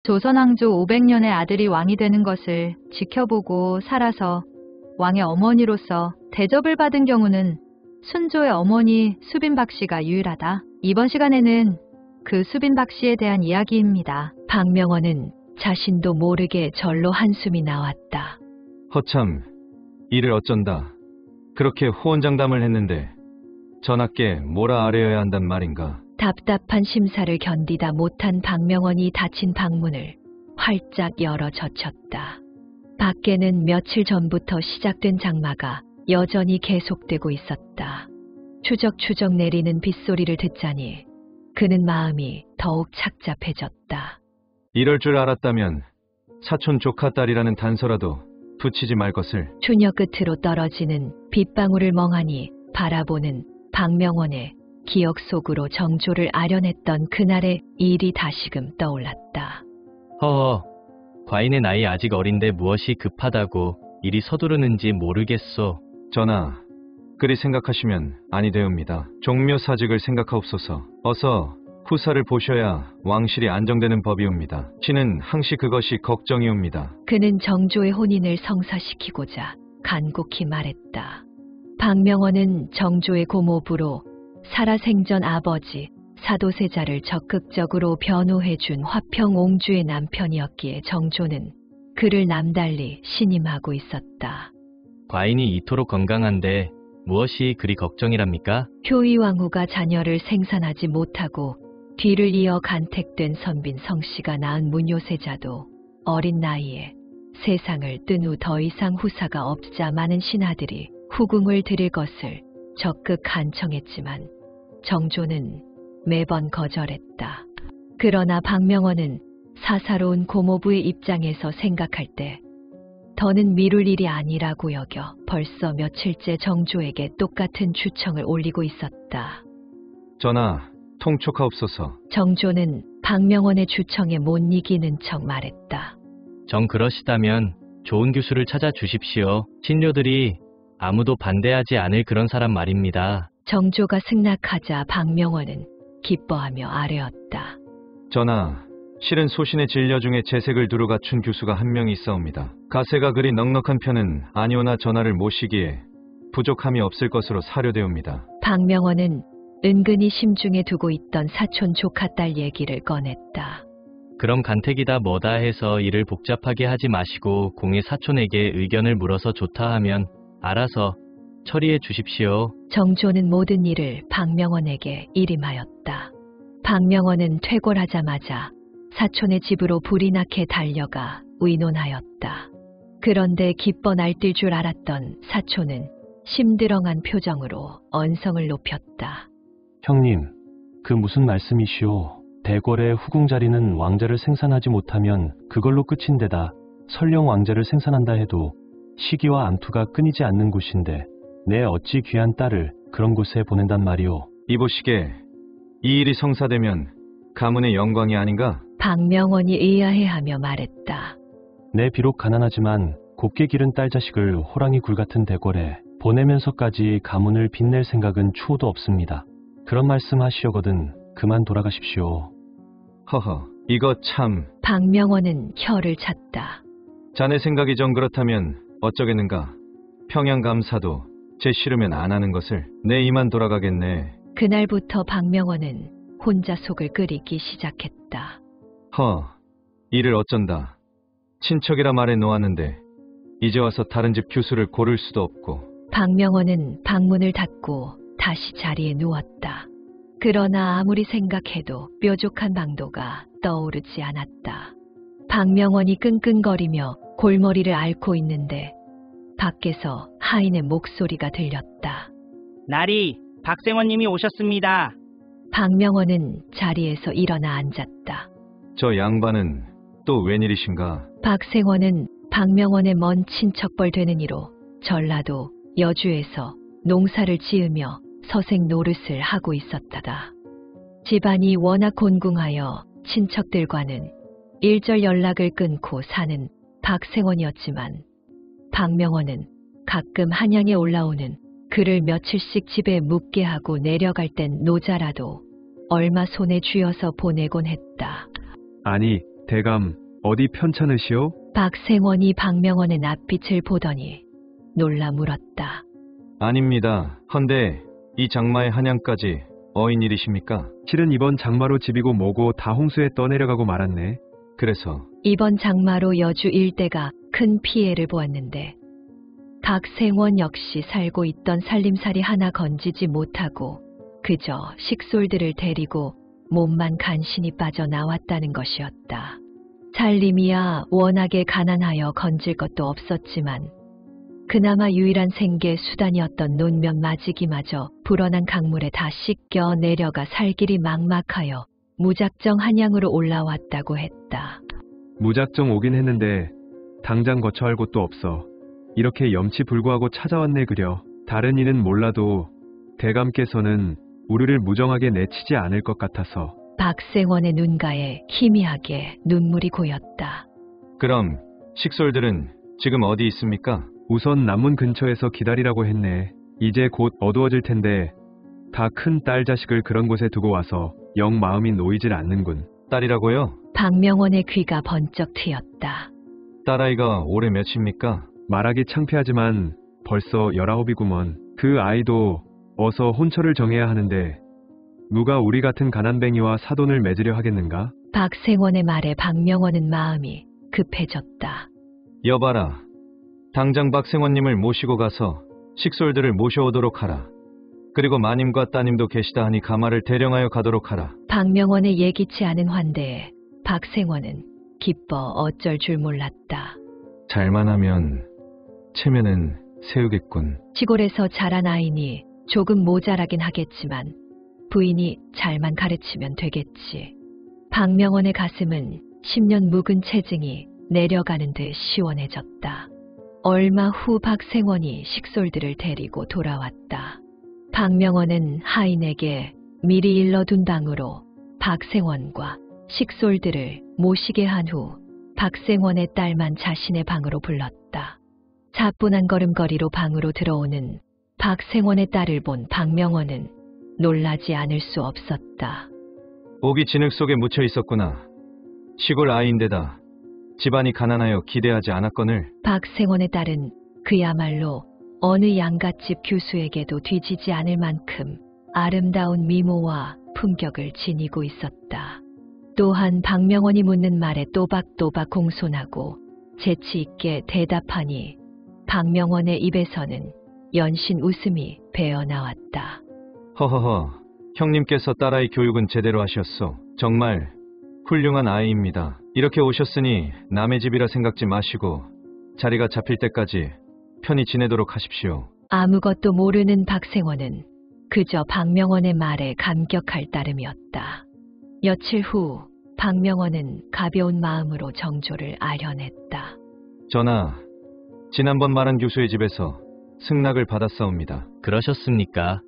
조선왕조 500년의 아들이 왕이 되는 것을 지켜보고 살아서 왕의 어머니로서 대접을 받은 경우는 순조의 어머니 수빈박 씨가 유일하다. 이번 시간에는 그 수빈박 씨에 대한 이야기입니다. 박명원은 자신도 모르게 절로 한숨이 나왔다. 허참, 이를 어쩐다. 그렇게 호언장담을 했는데 전하께 뭐라 아뢰어야 한단 말인가. 답답한 심사를 견디다 못한 박명원이 닫힌 방문을 활짝 열어 젖혔다. 밖에는 며칠 전부터 시작된 장마가 여전히 계속되고 있었다. 추적추적 내리는 빗소리를 듣자니 그는 마음이 더욱 착잡해졌다. 이럴 줄 알았다면 사촌 조카 딸이라는 단서라도 붙이지 말 것을. 추녀 끝으로 떨어지는 빗방울을 멍하니 바라보는 박명원의 기억 속으로 정조를 아련했던 그날의 일이 다시금 떠올랐다. 허허, 과인의 나이 아직 어린데 무엇이 급하다고 일이 서두르는지 모르겠소. 전하, 그리 생각하시면 아니 되옵니다. 종묘사직을 생각하옵소서. 어서 후사를 보셔야 왕실이 안정되는 법이옵니다. 신은 항시 그것이 걱정이옵니다. 그는 정조의 혼인을 성사시키고자 간곡히 말했다. 박명원은 정조의 고모부로 살아생전 아버지 사도세자를 적극적으로 변호해준 화평옹주의 남편이었기에 정조는 그를 남달리 신임하고 있었다. 과인이 이토록 건강한데 무엇이 그리 걱정이랍니까? 효의왕후가 자녀를 생산하지 못하고 뒤를 이어 간택된 선빈 성씨가 낳은 문효세자도 어린 나이에 세상을 뜬 후 더 이상 후사가 없자 많은 신하들이 후궁을 드릴 것을 적극 간청했지만 정조는 매번 거절했다. 그러나 박명원은 사사로운 고모부의 입장에서 생각할 때 더는 미룰 일이 아니라고 여겨 벌써 며칠째 정조에게 똑같은 추청을 올리고 있었다. 전하, 통촉하옵소서. 정조는 박명원의 추청에 못 이기는 척 말했다. 정 그러시다면 좋은 교수를 찾아주십시오. 신료들이 아무도 반대하지 않을 그런 사람 말입니다. 정조가 승낙하자 박명원은 기뻐하며 아뢰었다. 전하, 실은 소신의 진료 중에 재색을 두루 갖춘 교수가 한 명이 있사옵니다. 가세가 그리 넉넉한 편은 아니오나 전하를 모시기에 부족함이 없을 것으로 사료되옵니다. 박명원은 은근히 심중에 두고 있던 사촌 조카딸 얘기를 꺼냈다. 그럼 간택이다 뭐다 해서 일을 복잡하게 하지 마시고 공의 사촌에게 의견을 물어서 좋다 하면 알아서 처리해 주십시오. 정조는 모든 일을 박명원에게 일임하였다. 박명원은 퇴골하자마자 사촌의 집으로 불이 나게 달려가 의논하였다. 그런데 기뻐 날뛸 줄 알았던 사촌은 심드렁한 표정으로 언성을 높였다. 형님, 그 무슨 말씀이시오. 대궐의 후궁 자리는 왕자를 생산하지 못하면 그걸로 끝인데다 설령 왕자를 생산한다 해도 시기와 암투가 끊이지 않는 곳인데 내 어찌 귀한 딸을 그런 곳에 보낸단 말이오. 이보시게, 이 일이 성사되면 가문의 영광이 아닌가? 박명원이 의아해하며 말했다. 내 비록 가난하지만 곱게 기른 딸 자식을 호랑이 굴 같은 대궐에 보내면서까지 가문을 빛낼 생각은 추호도 없습니다. 그런 말씀 하시려거든 그만 돌아가십시오. 허허, 이거 참. 박명원은 혀를 찼다. 자네 생각이 정 그렇다면 어쩌겠는가? 평양감사도 제 싫으면 안 하는 것을. 내 이만 돌아가겠네. 그날부터 박명원은 혼자 속을 끓이기 시작했다. 이를 어쩐다. 친척이라 말해 놓았는데 이제 와서 다른 집 교수를 고를 수도 없고. 박명원은 방문을 닫고 다시 자리에 누웠다. 그러나 아무리 생각해도 뾰족한 방도가 떠오르지 않았다. 박명원이 끙끙거리며 골머리를 앓고 있는데 밖에서 하인의 목소리가 들렸다. 나리, 박생원님이 오셨습니다. 박명원은 자리에서 일어나 앉았다. 저 양반은 또 웬일이신가? 박생원은 박명원의 먼 친척벌 되는 이로 전라도 여주에서 농사를 지으며 서생 노릇을 하고 있었다다. 집안이 워낙 곤궁하여 친척들과는 일절 연락을 끊고 사는 박생원이었지만 박명원은 가끔 한양에 올라오는 그를 며칠씩 집에 묵게 하고 내려갈 땐 노자라도 얼마 손에 쥐어서 보내곤 했다. 아니, 대감, 어디 편찮으시오? 박생원이 박명원의 낯빛을 보더니 놀라 물었다. 아닙니다. 헌데 이 장마의 한양까지 어인일이십니까? 실은 이번 장마로 집이고 뭐고 다 홍수에 떠내려가고 말았네. 그래서 이번 장마로 여주 일대가 큰 피해를 보았는데 박생원 역시 살고 있던 살림살이 하나 건지지 못하고 그저 식솔들을 데리고 몸만 간신히 빠져나왔다는 것이었다. 살림이야 워낙에 가난하여 건질 것도 없었지만 그나마 유일한 생계 수단이었던 논면 마지기마저 불어난 강물에 다 씻겨 내려가 살 길이 막막하여 무작정 한양으로 올라왔다고 했다. 무작정 오긴 했는데 당장 거처할 곳도 없어. 이렇게 염치불구하고 찾아왔네 그려. 다른 이는 몰라도 대감께서는 우리를 무정하게 내치지 않을 것 같아서. 박생원의 눈가에 희미하게 눈물이 고였다. 그럼 식솔들은 지금 어디 있습니까? 우선 남문 근처에서 기다리라고 했네. 이제 곧 어두워질 텐데 다 큰 딸 자식을 그런 곳에 두고 와서 영 마음이 놓이질 않는군. 딸이라고요? 박명원의 귀가 번쩍 트였다. 딸아이가 올해 몇입니까? 말하기 창피하지만 벌써 19이구먼. 그 아이도 어서 혼처를 정해야 하는데 누가 우리 같은 가난뱅이와 사돈을 맺으려 하겠는가? 박생원의 말에 박명원은 마음이 급해졌다. 여봐라. 당장 박생원님을 모시고 가서 식솔들을 모셔오도록 하라. 그리고 마님과 따님도 계시다 하니 가마를 대령하여 가도록 하라. 박명원의 예기치 않은 환대에 박생원은 기뻐 어쩔 줄 몰랐다. 잘만 하면 체면은 세우겠군. 시골에서 자란 아이니 조금 모자라긴 하겠지만 부인이 잘만 가르치면 되겠지. 박명원의 가슴은 10년 묵은 체증이 내려가는 듯 시원해졌다. 얼마 후 박생원이 식솔들을 데리고 돌아왔다. 박명원은 하인에게 미리 일러둔 방으로 박생원과 식솔들을 모시게 한 후 박생원의 딸만 자신의 방으로 불렀다. 차분한 걸음걸이로 방으로 들어오는 박생원의 딸을 본 박명원은 놀라지 않을 수 없었다. 옥이 진흙 속에 묻혀 있었구나. 시골 아이인데다 집안이 가난하여 기대하지 않았거늘. 박생원의 딸은 그야말로 어느 양갓집 교수에게도 뒤지지 않을 만큼 아름다운 미모와 품격을 지니고 있었다. 또한 박명원이 묻는 말에 또박또박 공손하고 재치 있게 대답하니 박명원의 입에서는 연신 웃음이 배어나왔다. 허허허, 형님께서 딸아이 교육은 제대로 하셨소. 정말 훌륭한 아이입니다. 이렇게 오셨으니 남의 집이라 생각지 마시고 자리가 잡힐 때까지 편히 지내도록 하십시오. 아무것도 모르는 박생원은 그저 박명원의 말에 감격할 따름이었다. 며칠 후 박명원은 가벼운 마음으로 정조를 아련했다. 전하, 지난번 말한 교수의 집에서 승낙을 받았사옵니다. 그러셨습니까?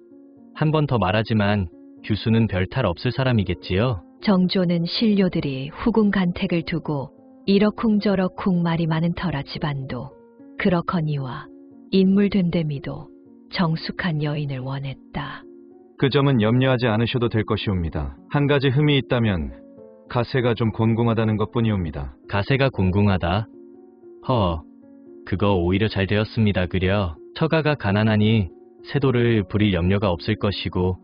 한 번 더 말하지만 규수는 별 탈 없을 사람이겠지요? 정조는 신료들이 후궁 간택을 두고 이러쿵저러쿵 말이 많은 터라 집안도 그렇거니와 인물 됨됨이도 정숙한 여인을 원했다. 그 점은 염려하지 않으셔도 될 것이옵니다. 한 가지 흠이 있다면 가세가 좀 곤궁하다는 것뿐이옵니다. 가세가 궁궁하다. 그거 오히려 잘 되었습니다 그려. 처가가 가난하니 세도를 부릴 염려가 없을 것이고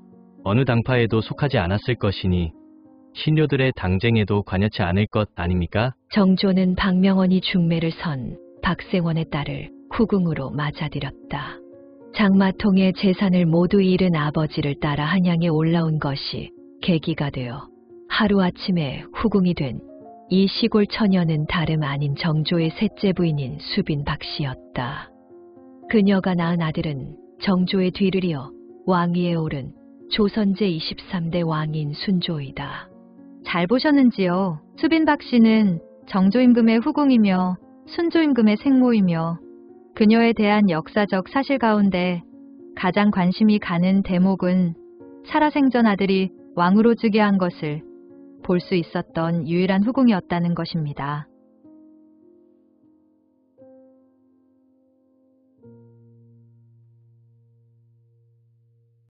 어느 당파에도 속하지 않았을 것이니 신료들의 당쟁에도 관여치 않을 것 아닙니까? 정조는 박명원이 중매를 선 박생원의 딸을 후궁으로 맞아들였다. 장마통의 재산을 모두 잃은 아버지를 따라 한양에 올라온 것이 계기가 되어 하루아침에 후궁이 된 이 시골 처녀는 다름 아닌 정조의 셋째 부인인 수빈 박씨였다. 그녀가 낳은 아들은 정조의 뒤를 이어 왕위에 오른 조선제 23대 왕인 순조이다. 잘 보셨는지요? 수빈 박씨는 정조임금의 후궁이며 순조임금의 생모이며 그녀에 대한 역사적 사실 가운데 가장 관심이 가는 대목은 살아생전 아들이 왕으로 즉위한 것을 볼 수 있었던 유일한 후궁이었다는 것입니다.